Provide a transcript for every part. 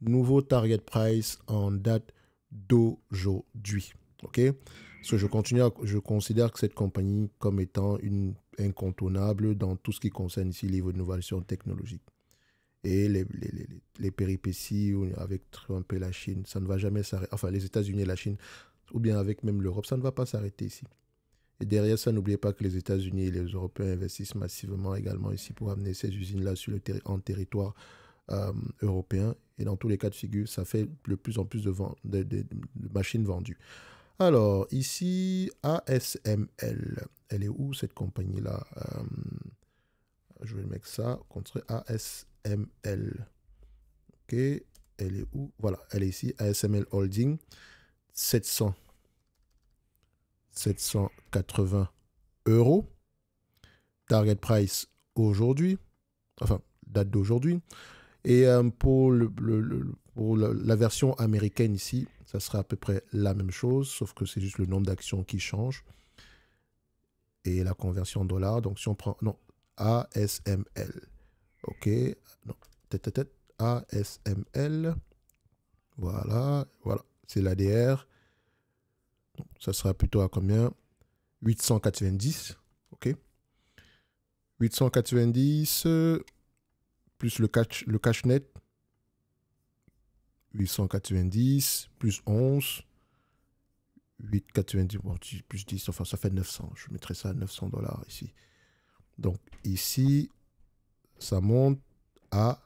nouveau target price en date d'aujourd'hui. OK? Parce que je considère que cette compagnie comme étant une incontournable dans tout ce qui concerne ici l'innovation technologique. Et les péripéties avec Trump et la Chine, ça ne va jamais s'arrêter. Enfin, les États-Unis et la Chine, ou bien avec même l'Europe, ça ne va pas s'arrêter ici. Et derrière ça, n'oubliez pas que les États-Unis et les Européens investissent massivement également ici pour amener ces usines-là en territoire européen. Et dans tous les cas de figure, ça fait de plus en plus de machines vendues. Alors, ici, ASML. Elle est où cette compagnie-là? Je vais mettre ça contre ASML. OK. Elle est où? Voilà, elle est ici. ASML Holding. 780 euros. Target price aujourd'hui. Enfin, date d'aujourd'hui. Et pour la version américaine ici, ça sera à peu près la même chose, sauf que c'est juste le nombre d'actions qui change. Et la conversion en dollars. Donc si on prend... Non, ASML. OK. Non, tête. ASML. Voilà. Voilà. C'est l'ADR. Ça sera plutôt à combien? 890. OK. 890 plus le cash net. 890 plus 11. 890 bon, plus 10, enfin ça fait 900. Je mettrai ça à 900 dollars ici. Donc ici, ça monte à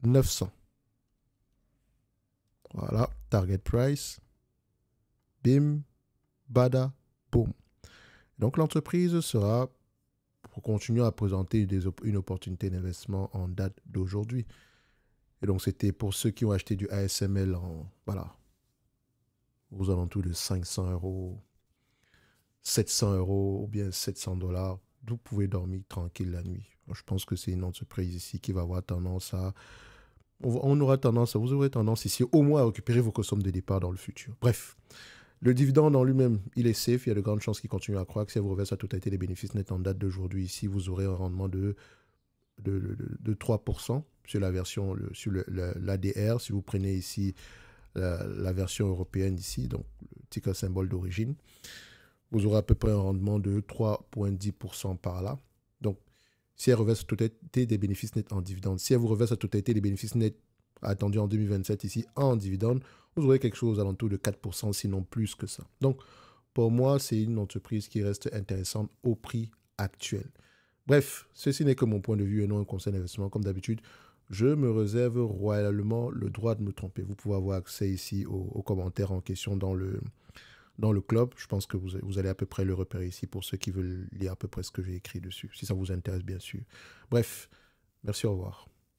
900. Voilà, target price. Bim, bada, boum. Donc l'entreprise sera, pour continuer à présenter une opportunité d'investissement en date d'aujourd'hui. Et donc c'était pour ceux qui ont acheté du ASML voilà, aux alentours de 500 euros, 700 euros ou bien 700 dollars. Vous pouvez dormir tranquille la nuit. Je pense que c'est une entreprise ici qui va avoir tendance à... On aura tendance, vous aurez tendance ici au moins à récupérer vos sommes de départ dans le futur. Bref, le dividende en lui-même, il est safe. Il y a de grandes chances qu'il continue à croître. Si vous reversez la totalité des bénéfices nets en date d'aujourd'hui, ici, vous aurez un rendement de 3% sur la version, sur l'ADR. Si vous prenez ici la version européenne ici, donc le ticker symbole d'origine, vous aurez à peu près un rendement de 3,10% par là. Donc, si elle reverse la totalité des bénéfices nets en dividende, si elle vous reverse la totalité des bénéfices nets attendus en 2027 ici en dividende, vous aurez quelque chose alentour de 4%, sinon plus que ça. Donc, pour moi, c'est une entreprise qui reste intéressante au prix actuel. Bref, ceci n'est que mon point de vue et non un conseil d'investissement. Comme d'habitude, je me réserve royalement le droit de me tromper. Vous pouvez avoir accès ici aux commentaires en question dans le club. Je pense que vous allez à peu près le repérer ici pour ceux qui veulent lire à peu près ce que j'ai écrit dessus, si ça vous intéresse bien sûr. Bref, merci, au revoir.